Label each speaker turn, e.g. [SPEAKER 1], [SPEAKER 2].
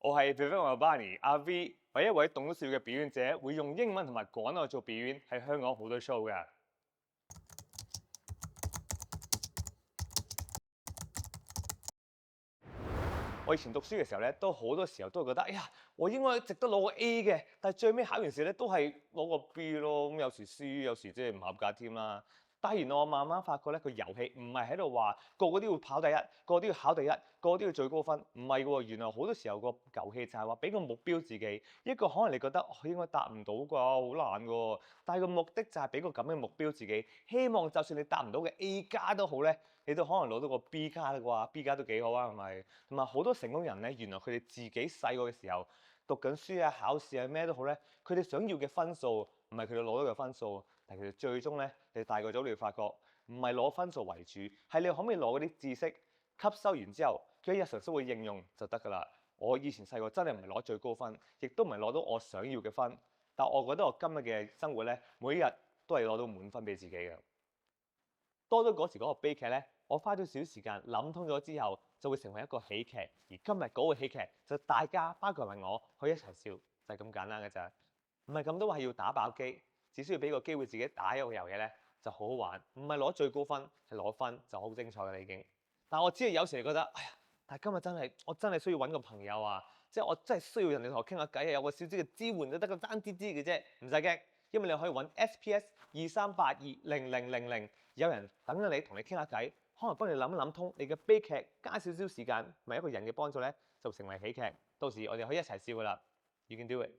[SPEAKER 1] 我係 Vivian Albani 阿 V，係一位懂得笑嘅表演者，會用英文同埋廣東話做表演，喺香港好多 show 㗎。我以前讀書嘅時候咧，都好多時候都會覺得，哎呀，我應該值得攞個 A 嘅，但係最尾考完試咧都係攞個 B 咯。咁有時 C，有時即係唔合格添啦。但係原來我慢慢發覺咧，個遊戲唔係喺度話個個都要跑第一，個個都要考第一，個個都要最高分，唔係喎。原來好多時候個遊戲就係話俾個目標自己，一個可能你覺得應該達唔到啩，好難㗎。但係個目的就係俾個咁嘅目標自己，希望就算你達唔到嘅 A 加都好咧，你都可能攞到個 B 加啦啩，B 加都幾好啊，係咪？同埋好多成功人咧，原來佢哋自己細個嘅時候讀緊書啊、考試啊咩都好咧，佢哋想要嘅分數唔係佢哋攞到嘅分數，但係佢哋最終咧，你大個咗你會發覺唔係攞分數為主，係你可唔可以攞嗰啲知識吸收完之後，佢喺日常生活應用就得㗎啦。我以前細個真係唔係攞最高分，亦都唔係攞到我想要嘅分，但我覺得我今日嘅生活咧，每一日都係攞到滿分俾自己嘅。多咗嗰時嗰個悲劇咧，我花咗少少時間諗通咗之後，就會成為一個喜劇。而今日嗰個喜劇就大家包括埋我去一齊笑，就係咁簡單嘅咋。唔係咁多話要打爆機，只需要俾個機會自己打一個遊戲咧，就好好玩。唔係攞最高分，係攞分就好精彩嘅啦已經。但我知係有時你覺得，哎呀，但係今日我真係需要揾個朋友啊，即係我真係需要人哋同我傾下偈啊，有個少少嘅支援都得個爭啲啲嘅啫，唔使驚。因為你可以揾 SPS23820000，有人等緊你同你傾下偈，可能幫你諗一諗通你嘅悲劇，加少少時間，咪一個人嘅幫助咧，就成為喜劇。到時我哋可以一齊笑噶啦，You can do it。